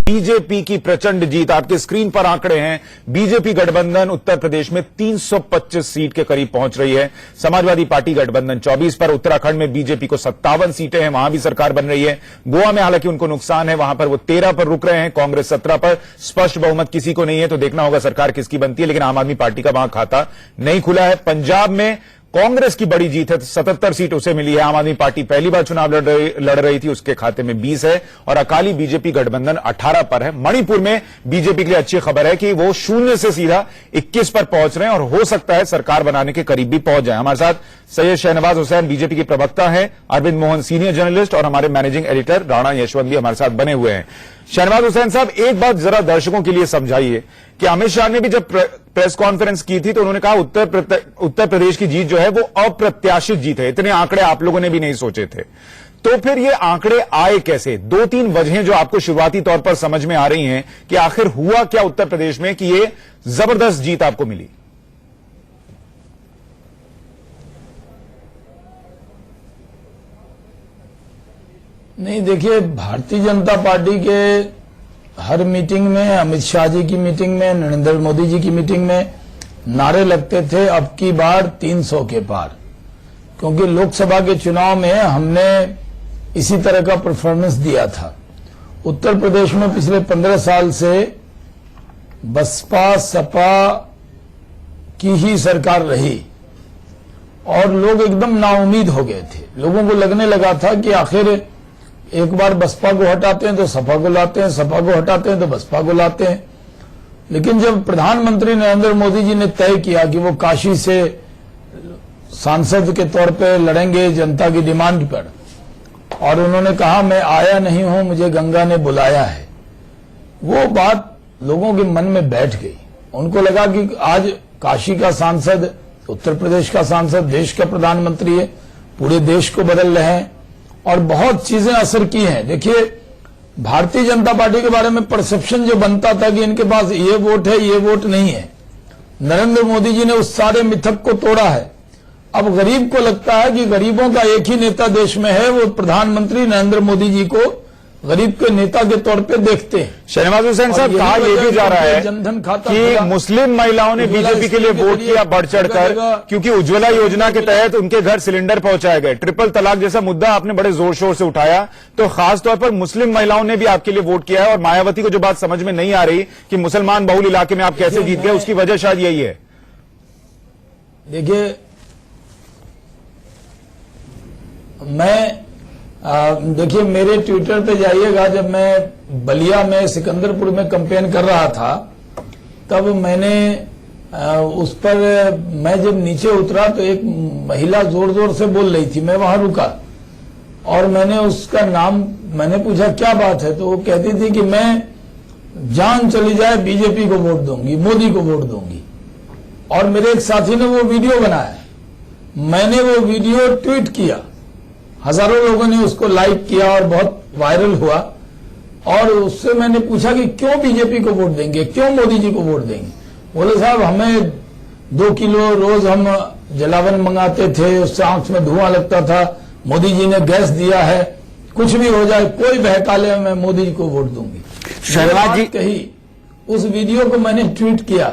BJP की प्रचंड जीत, आपके स्क्रीन पर आंकड़े हैं। बीजेपी गठबंधन उत्तर प्रदेश में 325 सीट के करीब पहुंच रही है। समाजवादी पार्टी गठबंधन 24 पर, उत्तराखंड में बीजेपी को 57 सीटें हैं, वहां भी सरकार बन रही है। गोवा में हालांकि उनको नुकसान है, वहां पर वो 13 पर रुक रहे हैं, कांग्रेस 17 पर। स्पष्ट बहुमत किसी को नहीं है, तो देखना होगा सरकार किसकी बनती है, लेकिन आम आदमी पार्टी का वहां खाता नहीं खुला है। पंजाब में कांग्रेस की बड़ी जीत है, 77 सीट उसे मिली है। आम आदमी पार्टी पहली बार चुनाव लड़ रही थी, उसके खाते में 20 है, और अकाली बीजेपी गठबंधन 18 पर है। मणिपुर में बीजेपी के लिए अच्छी खबर है कि वो 0 से सीधा 21 पर पहुंच रहे हैं, और हो सकता है सरकार बनाने के करीब भी पहुंच जाए। हमारे साथ सैयद शहनवाज हुसैन बीजेपी के प्रवक्ता हैं, अरविंद मोहन सीनियर जर्नलिस्ट, और हमारे मैनेजिंग एडिटर राणा यशवंत भी हमारे साथ बने हुए हैं। शहनवाज हुसैन साहब, एक बात जरा दर्शकों के लिए समझाइए कि अमित शाह ने भी जब प्रेस कॉन्फ्रेंस की थी तो उन्होंने कहा उत्तर प्रदेश की जीत जो है वो अप्रत्याशित जीत है, इतने आंकड़े आप लोगों ने भी नहीं सोचे थे। तो फिर ये आंकड़े आए कैसे? 2-3 वजहें जो आपको शुरुआती तौर पर समझ में आ रही हैं कि आखिर हुआ क्या उत्तर प्रदेश में कि ये जबरदस्त जीत आपको मिली। नहीं, देखिए, भारतीय जनता पार्टी के हर मीटिंग में, अमित शाह जी की मीटिंग में, नरेंद्र मोदी जी की मीटिंग में नारे लगते थे अब की बार 300 के पार, क्योंकि लोकसभा के चुनाव में हमने इसी तरह का परफॉर्मेंस दिया था। उत्तर प्रदेश में पिछले 15 साल से बसपा सपा की ही सरकार रही और लोग एकदम नाउम्मीद हो गए थे। लोगों को लगने लगा था कि आखिर एक बार बसपा को हटाते हैं तो सपा को लाते हैं, सपा को हटाते हैं तो बसपा को लाते हैं। लेकिन जब प्रधानमंत्री नरेंद्र मोदी जी ने तय किया कि वो काशी से सांसद के तौर पे लड़ेंगे जनता की डिमांड पर, और उन्होंने कहा मैं आया नहीं हूं, मुझे गंगा ने बुलाया है, वो बात लोगों के मन में बैठ गई। उनको लगा कि आज काशी का सांसद, उत्तर प्रदेश का सांसद देश का प्रधानमंत्री है, पूरे देश को बदल रहे हैं, और बहुत चीजें असर की हैं। देखिए, भारतीय जनता पार्टी के बारे में परसेप्शन जो बनता था कि इनके पास ये वोट है, ये वोट नहीं है, नरेंद्र मोदी जी ने उस सारे मिथक को तोड़ा है। अब गरीब को लगता है कि गरीबों का एक ही नेता देश में है, वो प्रधानमंत्री नरेंद्र मोदी जी को गरीब के नेता के तौर पे देखते हैं। शहनवाज हुसैन साहब, कहा यह भी जा रहा है जनधन खाता कि मुस्लिम महिलाओं ने बीजेपी के लिए वोट किया बढ़ चढ़कर, क्योंकि उज्ज्वला योजना के तहत उनके घर सिलेंडर पहुंचाए गए। ट्रिपल तलाक जैसा मुद्दा आपने बड़े जोर शोर से उठाया, तो खासतौर पर मुस्लिम महिलाओं ने भी आपके लिए वोट किया है। और मायावती को जो बात समझ में नहीं आ रही कि मुसलमान बहुल इलाके में आप कैसे जीत गए, उसकी वजह शायद यही है। देखिए, देखिए, मेरे ट्विटर पे जाइएगा, जब मैं बलिया में सिकंदरपुर में कैंपेन कर रहा था तब मैंने उस पर, मैं जब नीचे उतरा तो एक महिला जोर जोर से बोल रही थी, मैं वहां रुका और मैंने उसका नाम, मैंने पूछा क्या बात है, तो वो कहती थी कि मैं जान चली जाए बीजेपी को वोट दूंगी, मोदी को वोट दूंगी। और मेरे एक साथी ने वो वीडियो बनाया, मैंने वो वीडियो ट्वीट किया, हजारों लोगों ने उसको लाइक किया और बहुत वायरल हुआ। और उससे मैंने पूछा कि क्यों बीजेपी को वोट देंगे, क्यों मोदी जी को वोट देंगे। बोले साहब, हमें 2 किलो रोज हम जलावन मंगाते थे, उससे आंख में धुआं लगता था, मोदी जी ने गैस दिया है, कुछ भी हो जाए, कोई बहका ले, मैं मोदी जी को वोट दूंगी। शहनवाज जी कही, उस वीडियो को मैंने ट्वीट किया।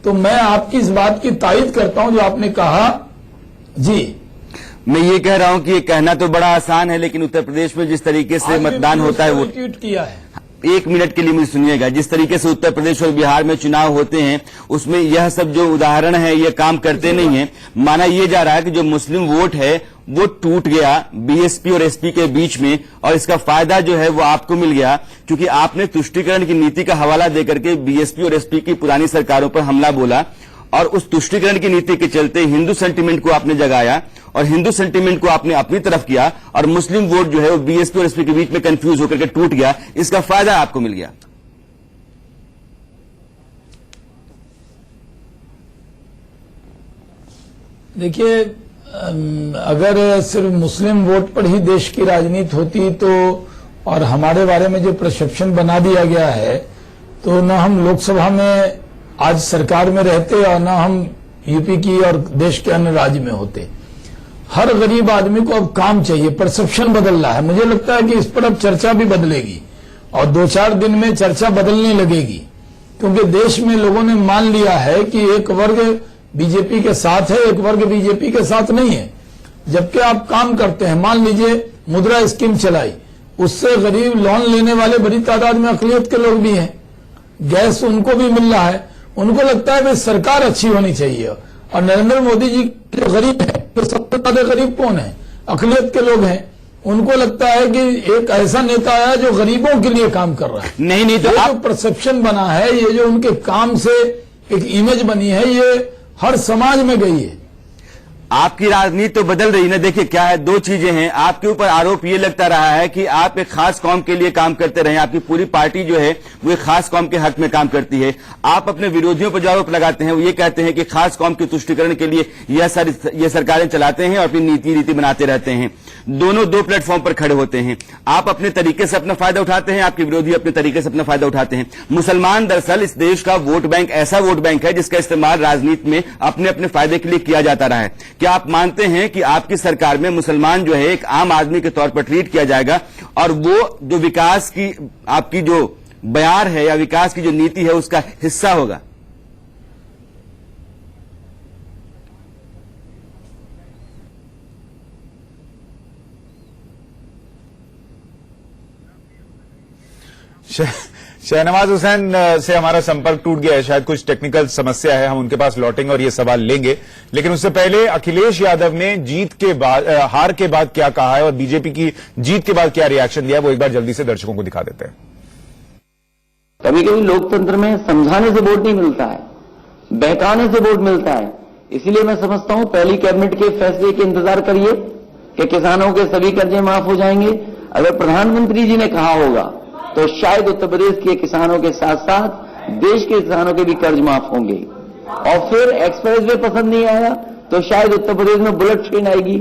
तो मैं आपकी इस बात की तायद करता हूं जो आपने कहा। जी, मैं ये कह रहा हूं कि ये कहना तो बड़ा आसान है, लेकिन उत्तर प्रदेश में जिस तरीके से मतदान होता है वो ट्वीट किया है। 1 मिनट के लिए मुझे सुनिएगा। जिस तरीके से उत्तर प्रदेश और बिहार में चुनाव होते हैं उसमें यह सब जो उदाहरण है ये काम करते नहीं है। माना यह जा रहा है कि जो मुस्लिम वोट है वो टूट गया बीएसपी और एसपी के बीच में, और इसका फायदा जो है वो आपको मिल गया, क्योंकि आपने तुष्टीकरण की नीति का हवाला देकर के बीएसपी और एसपी की पुरानी सरकारों पर हमला बोला, और उस तुष्टीकरण की नीति के चलते हिंदू सेंटीमेंट को आपने जगाया और हिंदू सेंटीमेंट को आपने अपनी तरफ किया, और मुस्लिम वोट जो है वो बीएसपी और एसपी के बीच में कंफ्यूज होकर के टूट गया। इसका फायदा आपको मिल गया। देखिए, अगर सिर्फ मुस्लिम वोट पर ही देश की राजनीति होती तो, और हमारे बारे में जो परसेप्शन बना दिया गया है, तो न हम लोकसभा में आज सरकार में रहते और न हम यूपी की और देश के अन्य राज्य में होते। हर गरीब आदमी को अब काम चाहिए, परसेप्शन बदल रहा है। मुझे लगता है कि इस पर अब चर्चा भी बदलेगी। और 2-4 दिन में चर्चा बदलने लगेगी, क्योंकि देश में लोगों ने मान लिया है कि एक वर्ग बीजेपी के साथ है, एक वर्ग बीजेपी के साथ नहीं है। जबकि आप काम करते हैं, मान लीजिए मुद्रा स्कीम चलाई, उससे गरीब लोन लेने वाले बड़ी तादाद में अकलियत के लोग भी हैं, गैस उनको भी मिल रहा है, उनको लगता है भाई सरकार अच्छी होनी चाहिए। और नरेंद्र मोदी जी जो गरीब है, तो सबसे ज्यादा गरीब कौन है? अकलियत के लोग हैं। उनको लगता है कि एक ऐसा नेता आया जो गरीबों के लिए काम कर रहा है। नहीं तो ये आप जो परसेप्शन बना है, ये जो उनके काम से एक इमेज बनी है, ये हर समाज में गई है। आपकी राजनीति तो बदल रही ना। देखिए क्या है, दो चीजें हैं। आपके ऊपर आरोप ये लगता रहा है कि आप एक खास कौम के लिए काम करते रहे, आपकी पूरी पार्टी जो है वो एक खास कौम के हक में काम करती है। आप अपने विरोधियों पर जो आरोप लगाते हैं वो ये कहते हैं कि खास कौम के तुष्टिकरण के लिए ये सरकारें चलाते हैं और अपनी नीति बनाते रहते हैं। दोनों दो प्लेटफॉर्म पर खड़े होते हैं। आप अपने तरीके से अपना फायदा उठाते हैं, आपके विरोधी अपने तरीके से अपना फायदा उठाते हैं। मुसलमान दरअसल इस देश का वोट बैंक, ऐसा वोट बैंक है जिसका इस्तेमाल राजनीति में अपने अपने फायदे के लिए किया जाता रहा है। क्या आप मानते हैं कि आपकी सरकार में मुसलमान जो है एक आम आदमी के तौर पर ट्रीट किया जाएगा और वो जो विकास की आपकी जो बयार है या विकास की जो नीति है उसका हिस्सा होगा? शहनवाज हुसैन से हमारा संपर्क टूट गया है, शायद कुछ टेक्निकल समस्या है, हम उनके पास लौटेंगे और ये सवाल लेंगे। लेकिन उससे पहले अखिलेश यादव ने जीत के बाद, हार के बाद क्या कहा है और बीजेपी की जीत के बाद क्या रिएक्शन दिया है, वो एक बार जल्दी से दर्शकों को दिखा देते हैं। कभी कभी लोकतंत्र में समझाने से वोट नहीं मिलता है, बहकाने से वोट मिलता है। इसलिए मैं समझता हूं पहली कैबिनेट के फैसले के इंतजार करिए कि किसानों के सभी कर्जे माफ हो जाएंगे। अगर प्रधानमंत्री जी ने कहा होगा तो शायद उत्तर प्रदेश के किसानों के साथ साथ देश के किसानों के भी कर्ज माफ होंगे। और फिर एक्सप्रेस वे पसंद नहीं आया तो शायद उत्तर प्रदेश में बुलेट ट्रेन आएगी।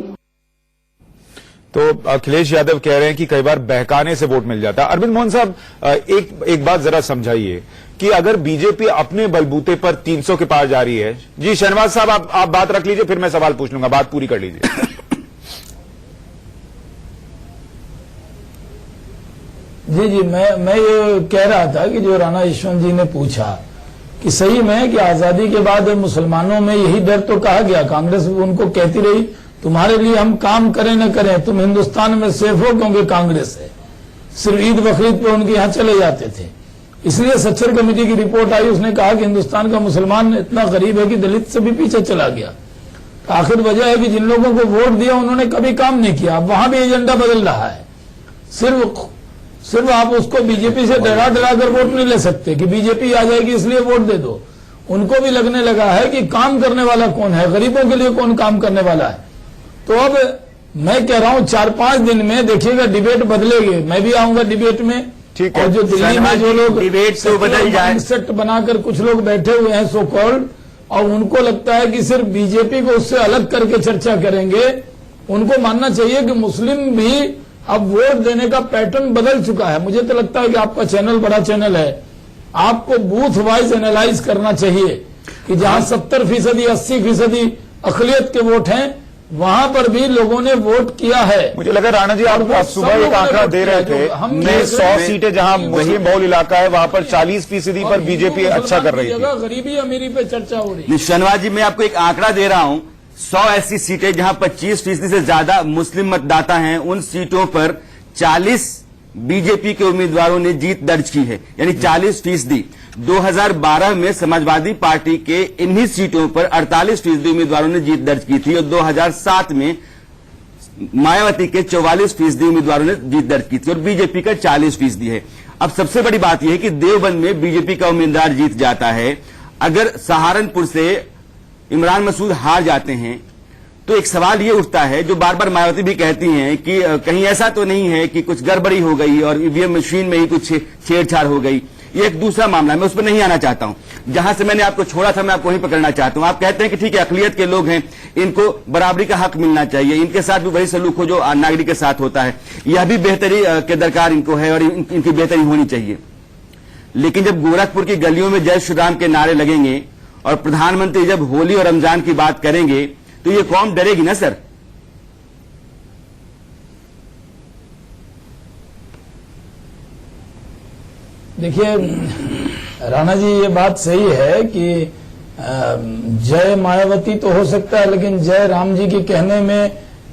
तो अखिलेश यादव कह रहे हैं कि कई बार बहकाने से वोट मिल जाता है। अरविंद मोहन साहब, एक बात जरा समझाइए कि अगर बीजेपी अपने बलबूते पर 300 के पार जा रही है। जी शहनवाज साहब, आप बात रख लीजिए, फिर मैं सवाल पूछ लूंगा, बात पूरी कर लीजिए। जी, मैं ये कह रहा था कि जो राणा यशवंत जी ने पूछा कि सही में कि आजादी के बाद मुसलमानों में यही डर तो कहा गया, कांग्रेस उनको कहती रही तुम्हारे लिए हम काम करें न करें, तुम हिंदुस्तान में सेफ हो क्योंकि कांग्रेस है। सिर्फ ईद बकरीद पे उनके यहां चले जाते थे। इसलिए सच्चर कमेटी की रिपोर्ट आई, उसने कहा कि हिंदुस्तान का मुसलमान इतना गरीब है कि दलित से भी पीछे चला गया। तो आखिर वजह है कि जिन लोगों को वोट दिया उन्होंने कभी काम नहीं किया। अब वहां भी एजेंडा बदल रहा है। सिर्फ आप उसको बीजेपी से डरा कर वोट नहीं ले सकते कि बीजेपी आ जाएगी इसलिए वोट दे दो। उनको भी लगने लगा है कि काम करने वाला कौन है, गरीबों के लिए कौन काम करने वाला है। तो अब मैं कह रहा हूं 4-5 दिन में देखिएगा डिबेट बदलेगी। मैं भी आऊंगा डिबेट में। ठीक है। और जो दिल्ली में जो लोग डिबेट तो बदल जाए, सेट बनाकर कुछ लोग बैठे हुए हैं सो कॉल्ड, और उनको लगता है कि सिर्फ बीजेपी को उससे अलग करके चर्चा करेंगे। उनको मानना चाहिए कि मुस्लिम भी अब वोट देने का पैटर्न बदल चुका है। मुझे तो लगता है कि आपका चैनल बड़ा चैनल है, आपको बूथ वाइज एनालाइज करना चाहिए कि जहां 70%, 80% अकलियत के वोट हैं, वहां पर भी लोगों ने वोट किया है। मुझे लगा राणा जी आप सुबह एक आंकड़ा दे रहे थे, हमने 100 सीटें जहां मुस्लिम बहुल इलाका है वहां पर 40% पर बीजेपी अच्छा कर रही थी। गरीबी अमीरी पे चर्चा हो रही है। शहनवाज जी, मैं आपको एक आंकड़ा दे रहा हूं। 100 ऐसी सीटें जहां 25% से ज्यादा मुस्लिम मतदाता हैं, उन सीटों पर 40 बीजेपी के उम्मीदवारों ने जीत दर्ज की है, यानी 40%। 2012 में समाजवादी पार्टी के इन्हीं सीटों पर 48% उम्मीदवारों ने जीत दर्ज की थी और 2007 में मायावती के 44% उम्मीदवारों ने जीत दर्ज की थी और बीजेपी का 40% है। अब सबसे बड़ी बात यह है कि देवबंद में बीजेपी का उम्मीदवार जीत जाता है। अगर सहारनपुर से इमरान मसूद हार जाते हैं तो एक सवाल ये उठता है, जो बार बार मायावती भी कहती हैं कि कहीं ऐसा तो नहीं है कि कुछ गड़बड़ी हो गई और ईवीएम मशीन में ही कुछ छेड़छाड़ हो गई। ये एक दूसरा मामला है, मैं उस पर नहीं आना चाहता हूं। जहां से मैंने आपको छोड़ा था मैं आपको वहीं पकड़ना चाहता हूं। आप कहते हैं कि ठीक है, अकलियत के लोग हैं, इनको बराबरी का हक मिलना चाहिए, इनके साथ भी वही सलूक हो जो नागरिक के साथ होता है, यह भी बेहतरी के दरकार इनको है और इनकी बेहतरी होनी चाहिए। लेकिन जब गोरखपुर की गलियों में जय श्री राम के नारे लगेंगे और प्रधानमंत्री जब होली और रमजान की बात करेंगे तो ये कौम डरेगी ना सर। देखिए राणा जी, ये बात सही है कि जय मायावती तो हो सकता है, लेकिन जय राम जी के कहने में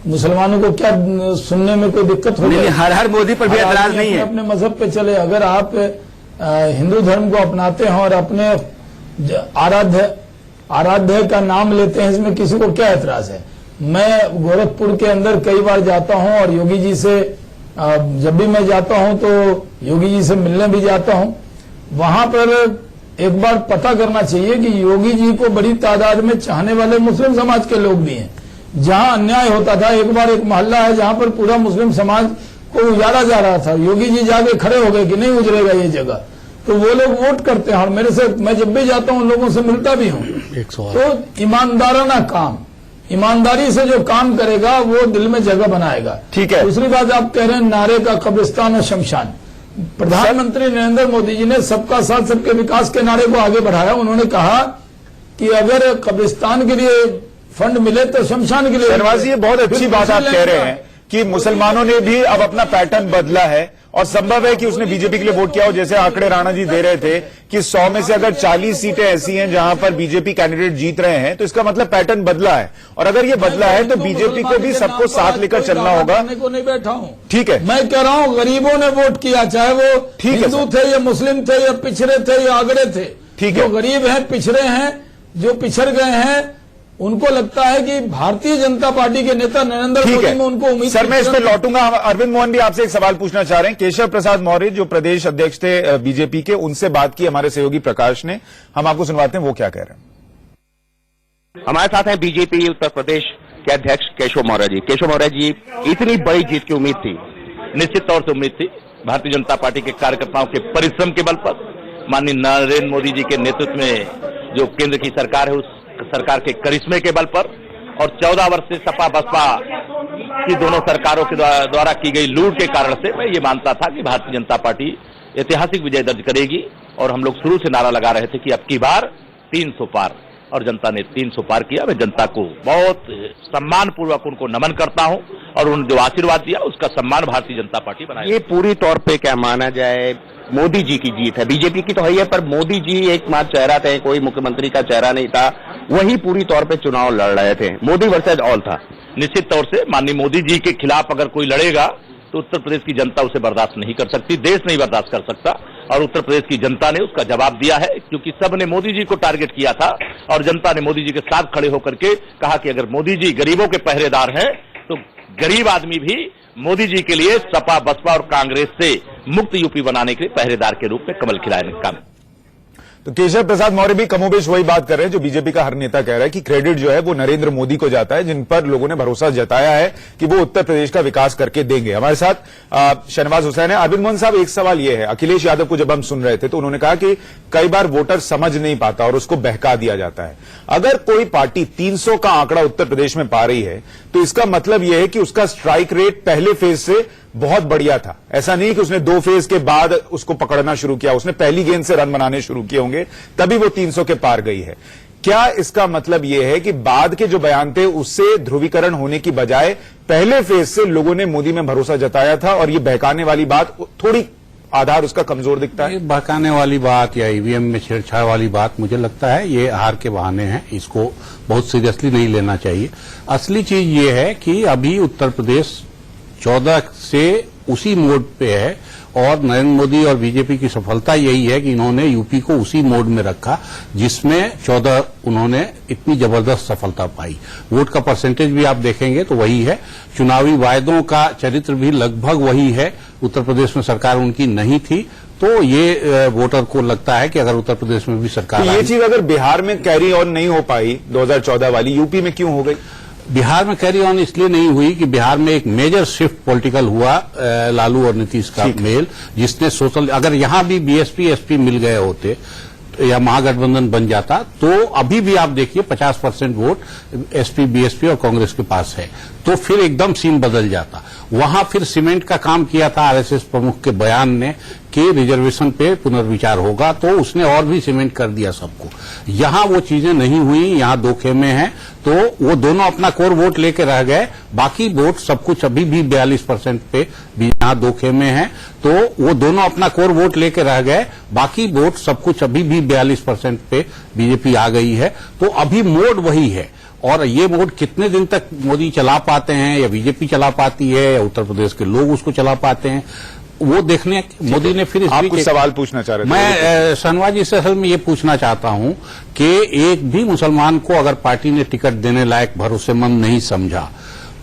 मुसलमानों को क्या सुनने में कोई दिक्कत होगी? हर हर मोदी पर भी एतराज नहीं है। अपने मजहब पे चले। अगर आप हिंदू धर्म को अपनाते हैं और अपने आराध्य का नाम लेते हैं, इसमें किसी को क्या एतराज है? मैं गोरखपुर के अंदर कई बार जाता हूं और योगी जी से जब भी मैं जाता हूं तो योगी जी से मिलने भी जाता हूं। वहां पर एक बार पता करना चाहिए कि योगी जी को बड़ी तादाद में चाहने वाले मुस्लिम समाज के लोग भी हैं। जहां अन्याय होता था, एक बार एक मोहल्ला है जहां पर पूरा मुस्लिम समाज को उजाड़ा जा रहा था, योगी जी जाके खड़े हो गए कि नहीं उजड़ेगा ये जगह, तो वो लोग वोट करते हैं और मेरे से मैं जब भी जाता हूं उन लोगों से मिलता भी हूं। तो ईमानदाराना काम, ईमानदारी से जो काम करेगा वो दिल में जगह बनाएगा। ठीक है। दूसरी बात आप कह रहे हैं नारे का कब्रिस्तान और शमशान। प्रधानमंत्री नरेंद्र मोदी जी ने सबका साथ सबके विकास के नारे को आगे बढ़ाया। उन्होंने कहा कि अगर कब्रिस्तान के लिए फंड मिले तो शमशान के लिए। शहनवाज जी, ये बहुत अच्छी बात आप कह रहे हैं कि मुसलमानों ने भी अब अपना पैटर्न बदला है और संभव है कि उसने बीजेपी के लिए वोट किया हो। जैसे आंकड़े राणा जी दे रहे थे कि 100 में से अगर 40 सीटें ऐसी हैं जहां पर बीजेपी कैंडिडेट जीत रहे हैं, तो इसका मतलब पैटर्न बदला है। और अगर ये बदला है तो बीजेपी को भी सबको साथ लेकर चलना होगा। को नहीं बैठा हूं, ठीक है। मैं कह रहा हूं गरीबों ने वोट किया, चाहे वो हिंदू थे या मुस्लिम थे या पिछड़े थे या आगड़े थे। ठीक है। जो गरीब हैं, पिछड़े हैं, जो पिछड़ गए हैं, उनको लगता है कि भारतीय जनता पार्टी के नेता नरेंद्र मोदी में उनको उम्मीद। सर, मैं इस पर लौटूंगा। अरविंद मोहन भी आपसे एक सवाल पूछना चाह रहे हैं। केशव प्रसाद मौर्य जो प्रदेश अध्यक्ष थे बीजेपी के, उनसे बात की हमारे सहयोगी प्रकाश ने, हम आपको सुनवाते हैं वो क्या कह रहे हैं। हमारे साथ हैं बीजेपी उत्तर प्रदेश के अध्यक्ष केशव मौर्य जी। केशव मौर्य जी, इतनी बड़ी जीत की उम्मीद थी? निश्चित तौर से उम्मीद थी। भारतीय जनता पार्टी के कार्यकर्ताओं के परिश्रम के बल पर, माननीय नरेंद्र मोदी जी के नेतृत्व में जो केंद्र की सरकार है, उस सरकार के करिश्मे के बल पर और 14 वर्ष से सपा बसपा की दोनों सरकारों के द्वारा की गई लूट के कारण से मैं ये मानता था कि भारतीय जनता पार्टी ऐतिहासिक विजय दर्ज करेगी। और हम लोग शुरू से नारा लगा रहे थे कि अब की बार 300 पार, और जनता ने 300 पार किया। मैं जनता को बहुत सम्मान पूर्वक उनको नमन करता हूं और उन्होंने जो आशीर्वाद दिया उसका सम्मान भारतीय जनता पार्टी बनाएगी। ये पूरी तौर पे क्या माना जाए मोदी जी की जीत है? बीजेपी की तो है, पर मोदी जी एकमात्र चेहरा थे, कोई मुख्यमंत्री का चेहरा नहीं था, वही पूरी तौर पे चुनाव लड़ रहे थे। मोदी वर्सेज ऑल था। निश्चित तौर से माननीय मोदी जी के खिलाफ अगर कोई लड़ेगा तो उत्तर प्रदेश की जनता उसे बर्दाश्त नहीं कर सकती, देश नहीं बर्दाश्त कर सकता। और उत्तर प्रदेश की जनता ने उसका जवाब दिया है, क्योंकि सब ने मोदी जी को टारगेट किया था और जनता ने मोदी जी के साथ खड़े होकर के कहा कि अगर मोदी जी गरीबों के पहरेदार हैं तो गरीब आदमी भी मोदी जी के लिए सपा बसपा और कांग्रेस से मुक्त यूपी बनाने के लिए पहरेदार के रूप में कमल खिलाने का काम। तो केशव प्रसाद मौर्य भी कमोबेश वही बात कर रहे हैं जो बीजेपी का हर नेता कह रहा है कि क्रेडिट जो है वो नरेंद्र मोदी को जाता है, जिन पर लोगों ने भरोसा जताया है कि वो उत्तर प्रदेश का विकास करके देंगे। हमारे साथ शहनवाज हुसैन है। अरविंद मोहन साहब, एक सवाल ये है, अखिलेश यादव को जब हम सुन रहे थे तो उन्होंने कहा कि कई बार वोटर समझ नहीं पाता और उसको बहका दिया जाता है। अगर कोई पार्टी 300 का आंकड़ा उत्तर प्रदेश में पा रही है तो इसका मतलब यह है कि उसका स्ट्राइक रेट पहले फेज से बहुत बढ़िया था। ऐसा नहीं कि उसने 2 फेज के बाद उसको पकड़ना शुरू किया, उसने पहली गेंद से रन बनाने शुरू किए होंगे, तभी वो 300 के पार गई है। क्या इसका मतलब यह है कि बाद के जो बयान थे उससे ध्रुवीकरण होने की बजाय पहले फेज से लोगों ने मोदी में भरोसा जताया था और ये बहकाने वाली बात थोड़ी आधार उसका कमजोर दिखता है? बहकाने वाली बात या ईवीएम में छेड़छाड़ वाली बात, मुझे लगता है ये हार के बहाने हैं, इसको बहुत सीरियसली नहीं लेना चाहिए। असली चीज ये है कि अभी उत्तर प्रदेश 14 से उसी मोड पे है और नरेंद्र मोदी और बीजेपी की सफलता यही है कि इन्होंने यूपी को उसी मोड में रखा जिसमें 14 उन्होंने इतनी जबरदस्त सफलता पाई। वोट का परसेंटेज भी आप देखेंगे तो वही है, चुनावी वायदों का चरित्र भी लगभग वही है। उत्तर प्रदेश में सरकार उनकी नहीं थी तो ये वोटर को लगता है कि अगर उत्तर प्रदेश में भी सरकार तो ये चीज अगर बिहार में कैरी ऑन नहीं हो पाई 2014 वाली, यूपी में क्यों हो गई? बिहार में कैरी ऑन इसलिए नहीं हुई कि बिहार में एक मेजर शिफ्ट पॉलिटिकल हुआ लालू और नीतीश का मेल, जिसने सोशल, अगर यहां भी बीएसपी एसपी मिल गए होते या महागठबंधन बन जाता तो अभी भी आप देखिए 50% वोट एसपी बीएसपी और कांग्रेस के पास है, तो फिर एकदम सीन बदल जाता। वहां फिर सीमेंट का काम किया था आरएसएस प्रमुख के बयान ने कि रिजर्वेशन पे पुनर्विचार होगा, तो उसने और भी सीमेंट कर दिया सबको। यहां वो चीजें नहीं हुई, यहां दो खेमे हैं, तो वो दोनों अपना कोर वोट लेके रह गए, बाकी वोट सब कुछ अभी भी 42% पे भी यहां दो खेमे हैं, तो वो दोनों अपना कोर वोट लेके रह गए, बाकी वोट सब कुछ अभी भी 42% पे बीजेपी आ गई है। तो अभी मोड वही है, और ये मोड कितने दिन तक मोदी चला पाते हैं, या बीजेपी चला पाती है, या उत्तर प्रदेश के लोग उसको चला पाते हैं, वो देखने। मोदी ने फिर आप कुछ सवाल पूछना चाह रहे थे? मैं शहनवाज जी से असल में ये पूछना चाहता हूं कि एक भी मुसलमान को अगर पार्टी ने टिकट देने लायक भरोसेमंद नहीं समझा,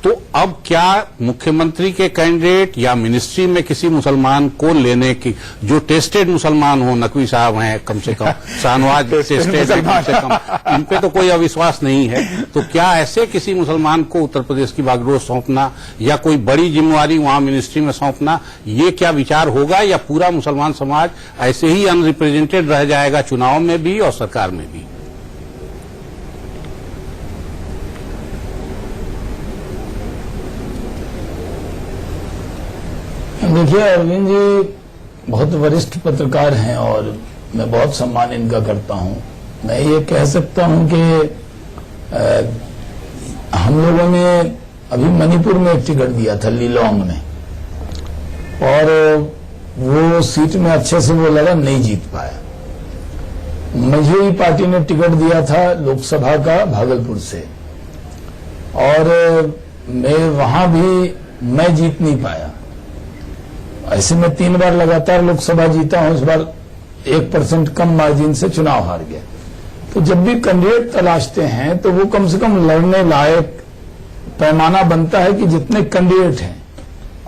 तो अब क्या मुख्यमंत्री के कैंडिडेट या मिनिस्ट्री में किसी मुसलमान को लेने की, जो टेस्टेड मुसलमान हो, नकवी साहब हैं कम से कम, शाहनवाज टेस्टेड है कम से कम, इन पे तो कोई अविश्वास नहीं है, तो क्या ऐसे किसी मुसलमान को उत्तर प्रदेश की बागडोर सौंपना या कोई बड़ी जिम्मेवारी वहां मिनिस्ट्री में सौंपना, ये क्या विचार होगा, या पूरा मुसलमान समाज ऐसे ही अनरिप्रेजेंटेड रह जाएगा चुनाव में भी और सरकार में भी? देखिए, अरविंद जी बहुत वरिष्ठ पत्रकार हैं और मैं बहुत सम्मान इनका करता हूं। मैं ये कह सकता हूं कि हम लोगों ने अभी मणिपुर में एक टिकट दिया था, लिलोंग में, और वो सीट में अच्छे से वो लड़ा, नहीं जीत पाया। मुझे ही पार्टी ने टिकट दिया था लोकसभा का भागलपुर से, और मैं वहां भी मैं जीत नहीं पाया। ऐसे में 3 बार लगातार लोकसभा जीता हूं, इस बार 1% कम मार्जिन से चुनाव हार गया। तो जब भी कैंडिडेट तलाशते हैं तो वो कम से कम लड़ने लायक पैमाना बनता है कि जितने कैंडिडेट हैं।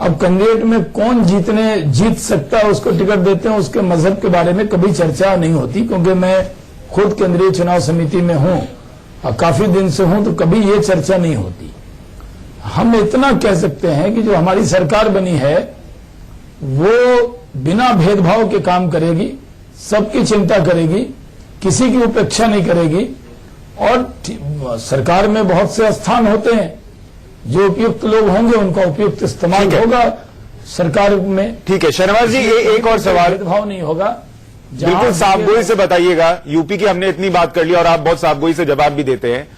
अब कैंडिडेट में कौन जीत सकता है उसको टिकट देते हैं, उसके मजहब के बारे में कभी चर्चा नहीं होती, क्योंकि मैं खुद केंद्रीय चुनाव समिति में हूं और काफी दिन से हूं, तो कभी ये चर्चा नहीं होती। हम इतना कह सकते हैं कि जो हमारी सरकार बनी है वो बिना भेदभाव के काम करेगी, सबकी चिंता करेगी, किसी की उपेक्षा नहीं करेगी, और सरकार में बहुत से स्थान होते हैं, जो उपयुक्त लोग होंगे उनका उपयुक्त इस्तेमाल होगा सरकार में। ठीक है शहनवाज जी, एक और सवाल। भेदभाव नहीं होगा। बिल्कुल साफगोई से बताइएगा, यूपी की हमने इतनी बात कर ली और आप बहुत साफगोई से जवाब भी देते हैं।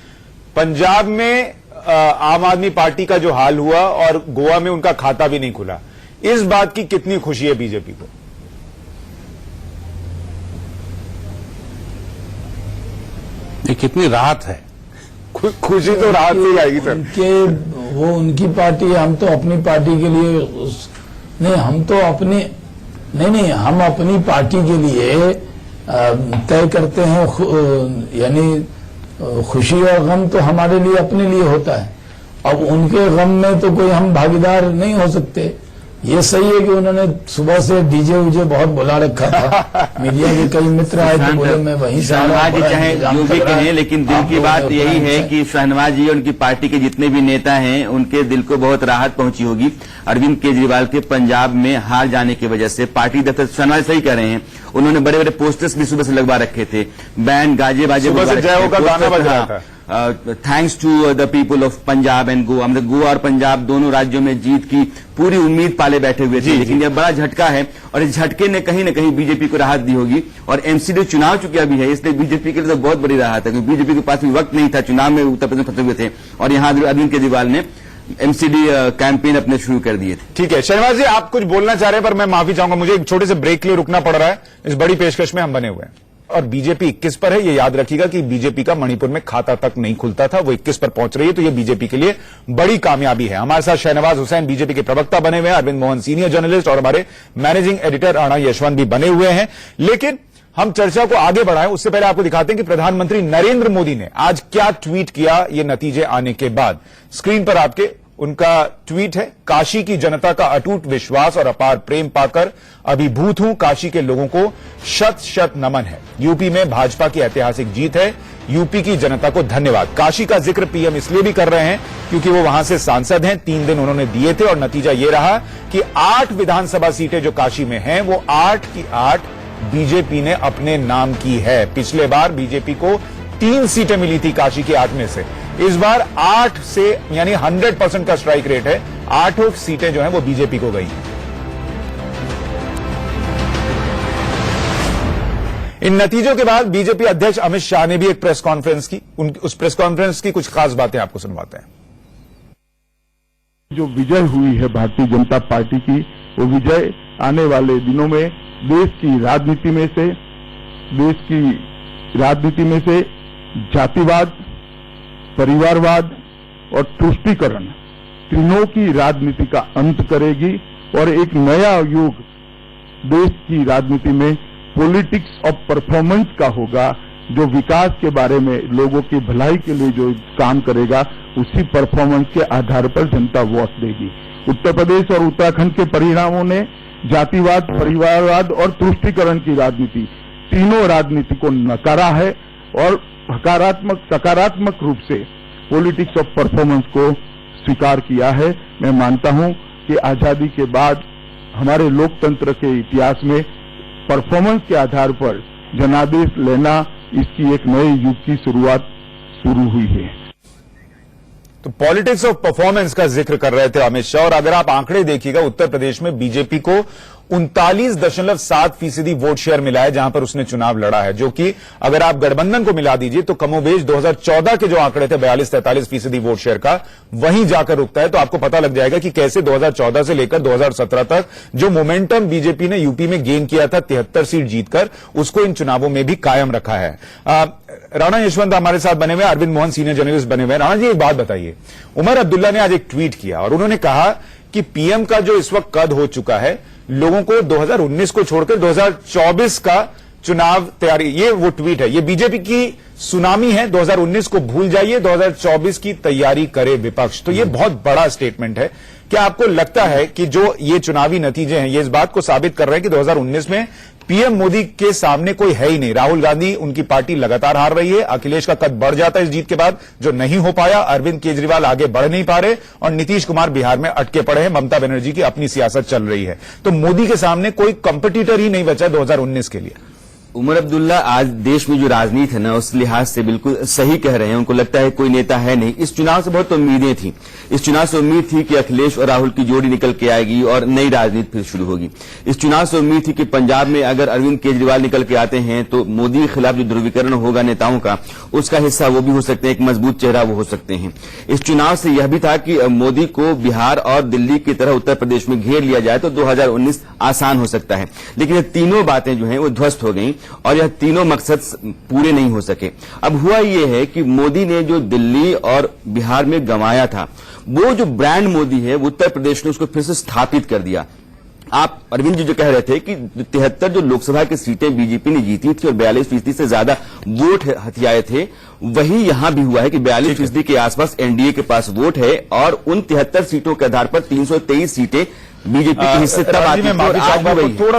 पंजाब में आम आदमी पार्टी का जो हाल हुआ और गोवा में उनका खाता भी नहीं खुला, इस बात की कितनी खुशी है बीजेपी को? ये कितनी राहत है? खुशी तो राहत से ही आएगी सर। वो उनकी पार्टी है, हम तो अपनी पार्टी के लिए नहीं, हम तो अपनी नहीं, हम अपनी पार्टी के लिए तय करते हैं, यानी खुशी और गम तो हमारे लिए अपने लिए होता है। अब उनके गम में तो कोई हम भागीदार नहीं हो सकते। ये सही है कि उन्होंने सुबह से डीजे उजे बहुत बुला रखा था, मीडिया के कई मित्र आए थे, बोले मैं वहीं से शहनवाज जी चाहे जो भी कहें, लेकिन दिल की बात यही है कि शहनवाज जी और उनकी पार्टी के जितने भी नेता हैं उनके दिल को बहुत राहत पहुंची होगी अरविंद केजरीवाल के पंजाब में हार जाने की वजह से। पार्टी दफ्तर, शहनवाज सही कह रहे हैं, उन्होंने बड़े बड़े पोस्टर्स भी सुबह से लगवा रखे थे, बैंड गाजे बाजे, जय हो का गाना बज रहा था। Thanks to the people of Punjab and Goa. मतलब गोवा और पंजाब दोनों राज्यों में जीत की पूरी उम्मीद पाले बैठे हुए थे, लेकिन यह बड़ा झटका है और इस झटके ने कहीं न कहीं बीजेपी को राहत दी होगी। और एमसीडी चुनाव चुकी अभी है, इसलिए बीजेपी के लिए तो बहुत बड़ी राहत है, क्योंकि बीजेपी के पास भी वक्त नहीं था, चुनाव में उत्तर प्रदेश में फंसे हुए थे और यहां अरविंद केजरीवाल ने एमसीडी कैंपेन अपने शुरू कर दिए थे। ठीक है शहनवाज जी, आप कुछ बोलना चाह रहे हैं पर मैं माफी चाहूंगा, मुझे एक छोटे से ब्रेक के लिए रुकना पड़ रहा है। इस बड़ी पेशकश में हम बने हुए हैं और बीजेपी 21 पर है। ये याद रखिएगा कि बीजेपी का मणिपुर में खाता तक नहीं खुलता था, वो 21 पर पहुंच रही है, तो ये बीजेपी के लिए बड़ी कामयाबी है। हमारे साथ शहनवाज हुसैन बीजेपी के प्रवक्ता बने हुए हैं, अरविंद मोहन सीनियर जर्नलिस्ट और हमारे मैनेजिंग एडिटर राणा यशवंत भी बने हुए हैं। लेकिन हम चर्चा को आगे बढ़ाएं उससे पहले आपको दिखाते हैं कि प्रधानमंत्री नरेंद्र मोदी ने आज क्या ट्वीट किया, ये नतीजे आने के बाद। स्क्रीन पर आपके उनका ट्वीट है, काशी की जनता का अटूट विश्वास और अपार प्रेम पाकर अभिभूत हूं, काशी के लोगों को शत शत नमन है। यूपी में भाजपा की ऐतिहासिक जीत है, यूपी की जनता को धन्यवाद। काशी का जिक्र पीएम इसलिए भी कर रहे हैं क्योंकि वो वहां से सांसद हैं, 3 दिन उन्होंने दिए थे और नतीजा ये रहा कि 8 विधानसभा सीटें जो काशी में हैं वो 8 की 8 बीजेपी ने अपने नाम की है। पिछले बार बीजेपी को 3 सीटें मिली थी काशी की 8 में से, इस बार 8 से यानी 100% का स्ट्राइक रेट है, 8 सीटें जो हैं वो बीजेपी को गई हैं। इन नतीजों के बाद बीजेपी अध्यक्ष अमित शाह ने भी एक प्रेस कॉन्फ्रेंस की। उस प्रेस कॉन्फ्रेंस की कुछ खास बातें आपको सुनवाते हैं। जो विजय हुई है भारतीय जनता पार्टी की, वो विजय आने वाले दिनों में देश की राजनीति में से जातिवाद, परिवारवाद और तुष्टीकरण तीनों की राजनीति का अंत करेगी और एक नया युग देश की राजनीति में पॉलिटिक्स ऑफ परफॉर्मेंस का होगा, जो विकास के बारे में लोगों की भलाई के लिए जो काम करेगा उसी परफॉर्मेंस के आधार पर जनता वोट देगी। उत्तर प्रदेश और उत्तराखंड के परिणामों ने जातिवाद, परिवारवाद और तुष्टीकरण की राजनीति, तीनों राजनीति को नकारा है और सकारात्मक रूप से पॉलिटिक्स ऑफ परफॉर्मेंस को स्वीकार किया है। मैं मानता हूं कि आजादी के बाद हमारे लोकतंत्र के इतिहास में परफॉर्मेंस के आधार पर जनादेश लेना, इसकी एक नए युग की शुरुआत शुरू हुई है। तो पॉलिटिक्स ऑफ परफॉर्मेंस का जिक्र कर रहे थे अमित शाह। और अगर आप आंकड़े देखिएगा, उत्तर प्रदेश में बीजेपी को 39.7% वोट शेयर मिला है जहां पर उसने चुनाव लड़ा है, जो कि अगर आप गठबंधन को मिला दीजिए तो कमोबेश 2014 के जो आंकड़े थे 42-43% वोट शेयर का, वहीं जाकर रुकता है। तो आपको पता लग जाएगा कि कैसे 2014 से लेकर 2017 तक जो मोमेंटम बीजेपी ने यूपी में गेन किया था 73 सीट जीतकर, उसको इन चुनावों में भी कायम रखा है। राणा यशवंत हमारे साथ बने हुए, अरविंद मोहन सीनियर जर्नलिस्ट बने हुए। राणा जी, एक बात बताइए, उमर अब्दुल्ला ने आज एक ट्वीट किया और उन्होंने कहा कि पीएम का जो इस वक्त कद हो चुका है, लोगों को 2019 को छोड़कर 2024 का चुनाव तैयारी, ये वो ट्वीट है, ये बीजेपी की सुनामी है। 2019 को भूल जाइए, 2024 की तैयारी करे विपक्ष। तो ये बहुत बड़ा स्टेटमेंट है। क्या आपको लगता है कि जो ये चुनावी नतीजे हैं ये इस बात को साबित कर रहे हैं कि 2019 में पीएम मोदी के सामने कोई है ही नहीं? राहुल गांधी, उनकी पार्टी लगातार हार रही है, अखिलेश का कद बढ़ जाता है इस जीत के बाद, जो नहीं हो पाया, अरविंद केजरीवाल आगे बढ़ नहीं पा रहे और नीतीश कुमार बिहार में अटके पड़े हैं, ममता बनर्जी की अपनी सियासत चल रही है। तो मोदी के सामने कोई कंपटीटर ही नहीं बचा 2019 के लिए। उमर अब्दुल्ला, आज देश में जो राजनीति है ना, उस लिहाज से बिल्कुल सही कह रहे हैं। उनको लगता है कोई नेता है नहीं। इस चुनाव से बहुत उम्मीदें थी। इस चुनाव से उम्मीद थी कि अखिलेश और राहुल की जोड़ी निकल के आएगी और नई राजनीति फिर शुरू होगी। इस चुनाव से उम्मीद थी कि पंजाब में अगर अरविंद केजरीवाल निकल के आते हैं तो मोदी के खिलाफ जो ध्रुवीकरण होगा नेताओं का, उसका हिस्सा वो भी हो सकते हैं, एक मजबूत चेहरा वो हो सकते हैं। इस चुनाव से यह भी था कि मोदी को बिहार और दिल्ली की तरह उत्तर प्रदेश में घेर लिया जाए तो 2019 आसान हो सकता है। लेकिन ये तीनों बातें जो हैं वो ध्वस्त हो गई और यह तीनों मकसद पूरे नहीं हो सके। अब हुआ ये है कि मोदी ने जो दिल्ली और बिहार में गंवाया था, वो जो ब्रांड मोदी है, वो उत्तर प्रदेश ने उसको फिर से स्थापित कर दिया। आप अरविंद जी जो कह रहे थे कि 73 जो लोकसभा की सीटें बीजेपी ने जीती थी और 42% से ज्यादा वोट हथियाए थे, वही यहां भी हुआ है कि 42% के आसपास एनडीए के पास वोट है और उन 73 सीटों के आधार पर 323 सीटें बीजेपी के हिस्से तब आती थी और आज भी वही है।